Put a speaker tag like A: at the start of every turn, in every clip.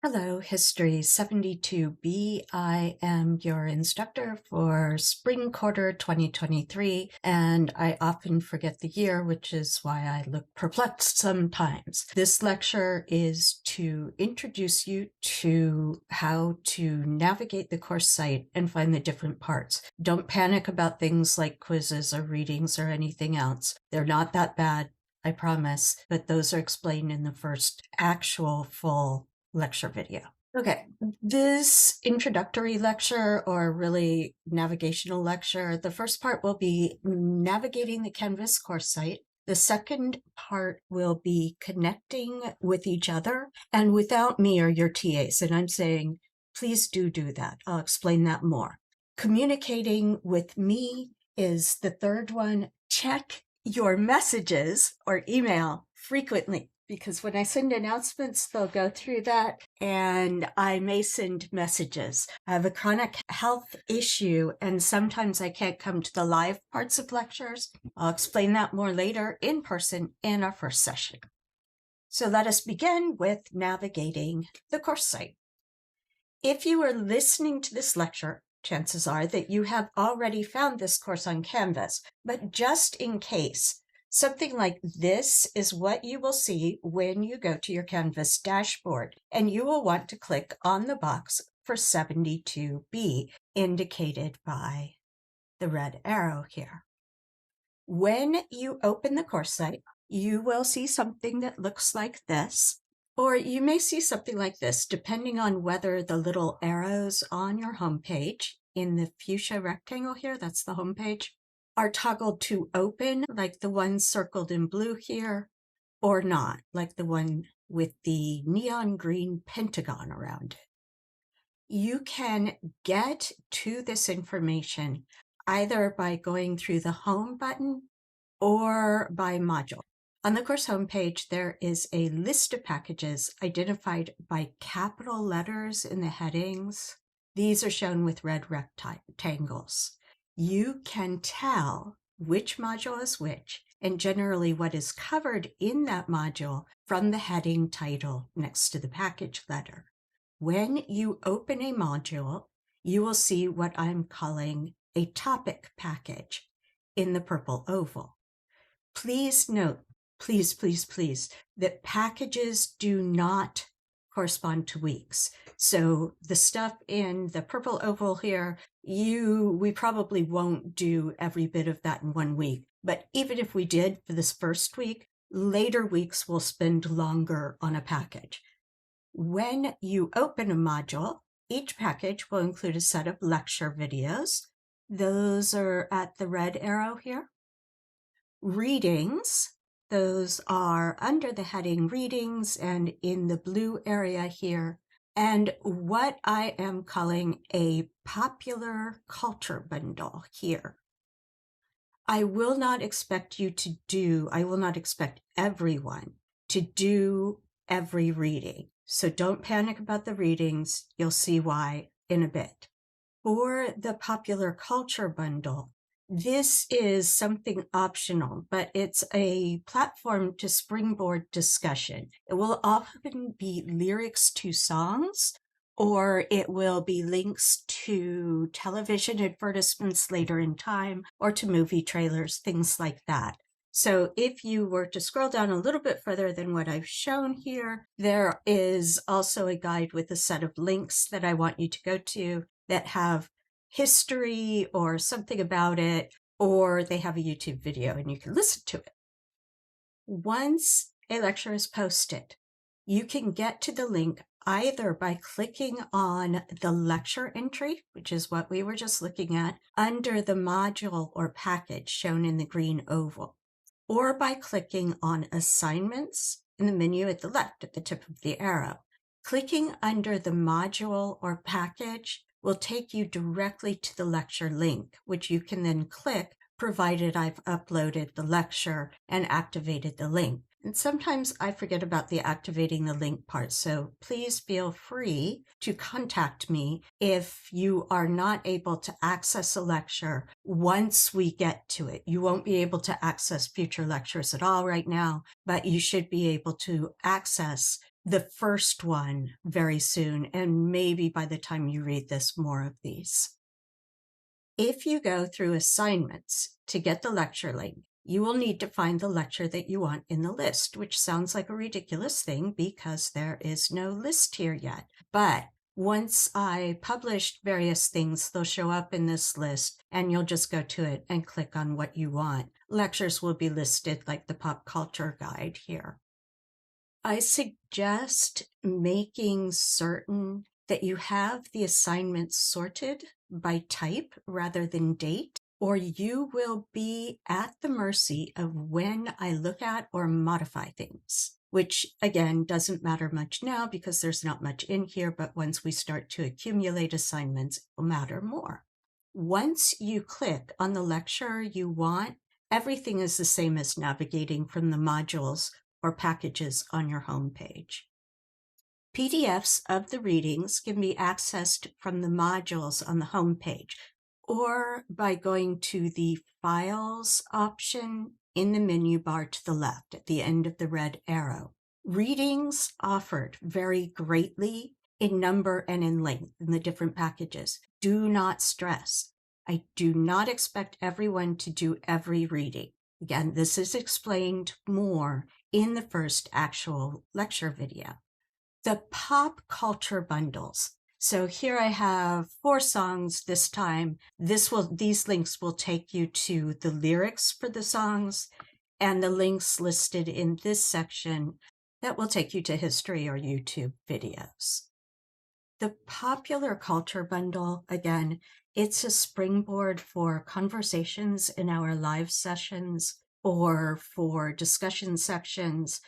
A: Hello, History72B. I am your instructor for spring quarter 2023, and I often forget the year, which is why I look perplexed sometimes. This lecture is to introduce you to how to navigate the course site and find the different parts. Don't panic about things like quizzes or readings or anything else. They're not that bad, I promise, but those are explained in the first actual full lecture video. Okay, this introductory lecture, or really navigational lecture, the first part will be navigating the Canvas course site. The second part will be connecting with each other and without me or your TAs. And I'm saying, please do that. I'll explain that more. Communicating with me is the third one. Check your messages or email frequently, because when I send announcements, they'll go through that and I may send messages. I have a chronic health issue and sometimes I can't come to the live parts of lectures. I'll explain that more later in person in our first session. So let us begin with navigating the course site. If you are listening to this lecture, chances are that you have already found this course on Canvas, but just in case, something like this is what you will see when you go to your Canvas dashboard, and you will want to click on the box for 72B, indicated by the red arrow here. When you open the course site, you will see something that looks like this, or you may see something like this, depending on whether the little arrows on your homepage in the fuchsia rectangle here, that's the homepage, are toggled to open, like the one circled in blue here, or not, like the one with the neon green pentagon around it. You can get to this information either by going through the Home button or by module. On the course homepage, there is a list of packages identified by capital letters in the headings. These are shown with red rectangles. You can tell which module is which, and generally what is covered in that module from the heading title next to the package letter. When you open a module, you will see what I'm calling a topic package in the purple oval. Please note, please, that packages do not correspond to weeks. So the stuff in the purple oval here, we probably won't do every bit of that in 1 week. But even if we did for this first week, later weeks will spend longer on a package. When you open a module, each package will include a set of lecture videos. Those are at the red arrow here. Readings, those are under the heading readings and in the blue area here, and what I am calling a popular culture bundle here. I will not expect everyone to do every reading. So don't panic about the readings. You'll see why in a bit. For the popular culture bundle, this is something optional, but it's a platform to springboard discussion. It will often be lyrics to songs, or it will be links to television advertisements later in time, or to movie trailers, things like that. So if you were to scroll down a little bit further than what I've shown here, there is also a guide with a set of links that I want you to go to that have history or something about it, or they have a YouTube video and you can listen to it. Once a lecture is posted, you can get to the link either by clicking on the lecture entry, which is what we were just looking at, under the module or package shown in the green oval, or by clicking on assignments in the menu at the left at the tip of the arrow. Clicking under the module or package will take you directly to the lecture link, which you can then click, provided I've uploaded the lecture and activated the link. And sometimes I forget about the activating the link part, so please feel free to contact me if you are not able to access a lecture once we get to it. You won't be able to access future lectures at all right now, but you should be able to access the first one very soon, and maybe by the time you read this, more of these. If you go through assignments to get the lecture link, you will need to find the lecture that you want in the list, which sounds like a ridiculous thing because there is no list here yet. But once I published various things, they'll show up in this list and you'll just go to it and click on what you want. Lectures will be listed like the pop culture guide here. I suggest making certain that you have the assignments sorted by type rather than date, or you will be at the mercy of when I look at or modify things, which again doesn't matter much now because there's not much in here, but once we start to accumulate assignments, it will matter more. Once you click on the lecture you want, everything is the same as navigating from the modules or packages on your home page. PDFs of the readings can be accessed from the modules on the home page or by going to the Files option in the menu bar to the left at the end of the red arrow. Readings offered vary greatly in number and in length in the different packages. Do not stress. I do not expect everyone to do every reading. Again, this is explained more in the first actual lecture video. The pop culture bundles. So here I have 4 songs this time. These links will take you to the lyrics for the songs and the links listed in this section that will take you to history or YouTube videos. The popular culture bundle, again, it's a springboard for conversations in our live sessions or for discussion sections.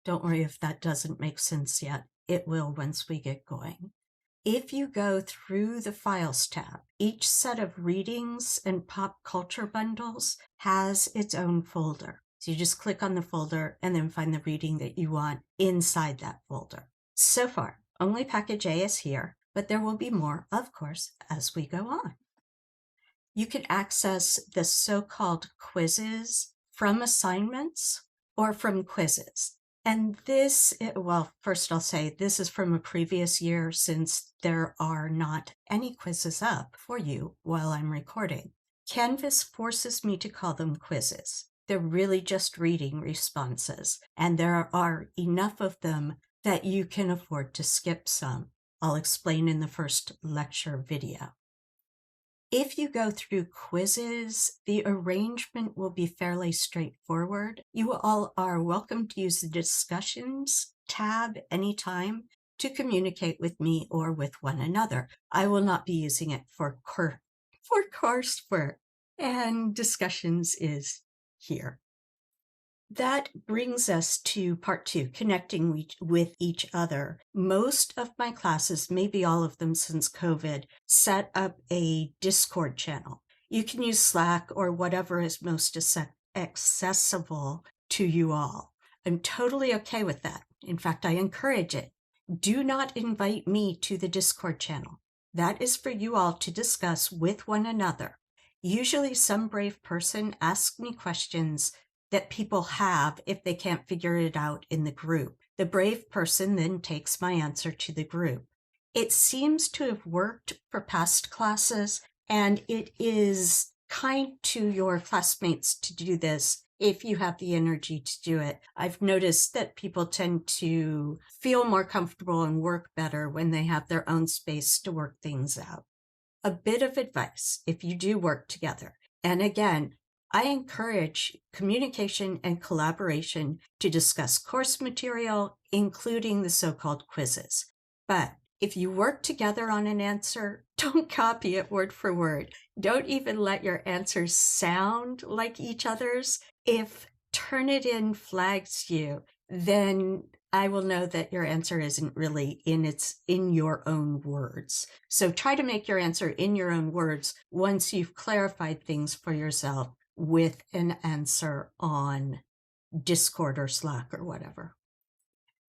A: Don't worry if that doesn't make sense yet. It will once we get going. If you go through the Files tab, each set of readings and pop culture bundles has its own folder. So you just click on the folder and then find the reading that you want inside that folder. So far, only package A is here, but there will be more, of course, as we go on. You can access the so-called quizzes from assignments or from quizzes. And this, well, first I'll say this is from a previous year since there are not any quizzes up for you while I'm recording. Canvas forces me to call them quizzes. They're really just reading responses, and there are enough of them that you can afford to skip some. I'll explain in the first lecture video. If you go through quizzes, the arrangement will be fairly straightforward. You all are welcome to use the discussions tab anytime to communicate with me or with one another. I will not be using it for coursework, and discussions is here. That brings us to part 2, connecting with each other. Most of my classes, maybe all of them since COVID, set up a Discord channel. You can use Slack or whatever is most accessible to you all. I'm totally okay with that. In fact, I encourage it. Do not invite me to the Discord channel. That is for you all to discuss with one another. Usually some brave person asks me questions that people have if they can't figure it out in the group. The brave person then takes my answer to the group. It seems to have worked for past classes, and it is kind to your classmates to do this if you have the energy to do it. I've noticed that people tend to feel more comfortable and work better when they have their own space to work things out. A bit of advice if you do work together. And again, I encourage communication and collaboration to discuss course material, including the so-called quizzes. But if you work together on an answer, don't copy it word for word. Don't even let your answers sound like each other's. If Turnitin flags you, then I will know that your answer isn't really in your own words. So try to make your answer in your own words once you've clarified things for yourself with an answer on Discord or Slack or whatever.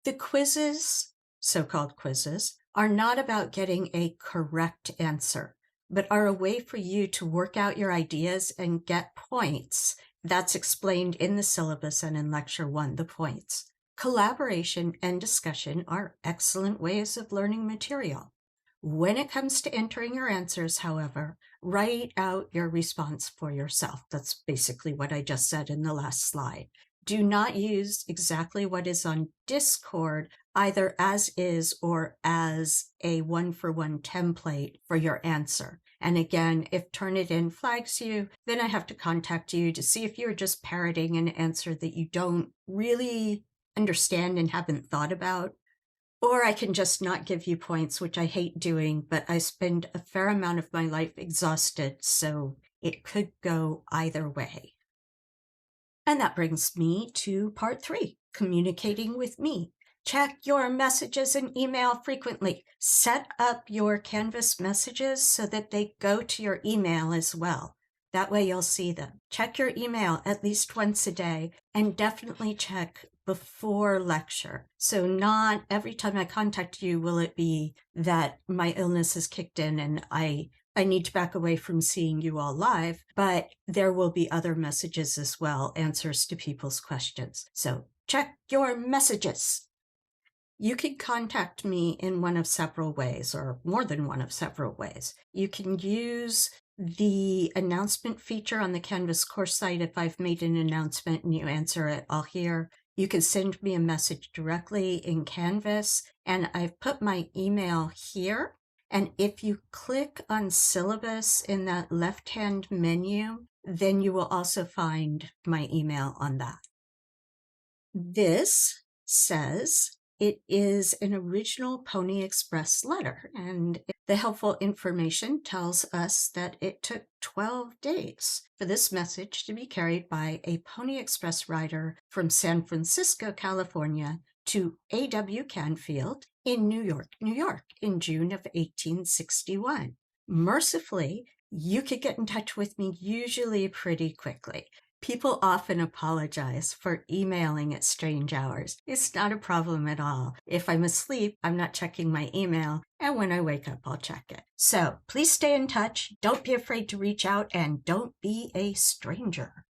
A: The quizzes, so-called quizzes, are not about getting a correct answer, but are a way for you to work out your ideas and get points. That's explained in the syllabus and in lecture 1, the points. Collaboration and discussion are excellent ways of learning material. When it comes to entering your answers, however, write out your response for yourself. That's basically what I just said in the last slide. Do not use exactly what is on Discord, either as is or as a one-for-one template for your answer. And again, if Turnitin flags you, then I have to contact you to see if you're just parroting an answer that you don't really understand and haven't thought about. Or I can just not give you points, which I hate doing, but I spend a fair amount of my life exhausted, so it could go either way. And that brings me to part 3, communicating with me. Check your messages and email frequently. Set up your Canvas messages so that they go to your email as well. That way you'll see them. Check your email at least once a day, and definitely check before lecture. So not every time I contact you will it be that my illness has kicked in and I need to back away from seeing you all live, but there will be other messages as well, answers to people's questions. So check your messages. You can contact me in one of several ways, or more than one of several ways. You can use the announcement feature on the Canvas course site. If I've made an announcement and you answer it, I'll hear. You can send me a message directly in Canvas, and I've put my email here. And if you click on syllabus in that left-hand menu, then you will also find my email on that. This says it is an original Pony Express letter, and the helpful information tells us that it took 12 days for this message to be carried by a Pony Express rider from San Francisco, California to A.W. Canfield in New York, New York in June of 1861. Mercifully, you could get in touch with me usually pretty quickly. People often apologize for emailing at strange hours. It's not a problem at all. If I'm asleep, I'm not checking my email, and when I wake up, I'll check it. So please stay in touch. Don't be afraid to reach out, and don't be a stranger.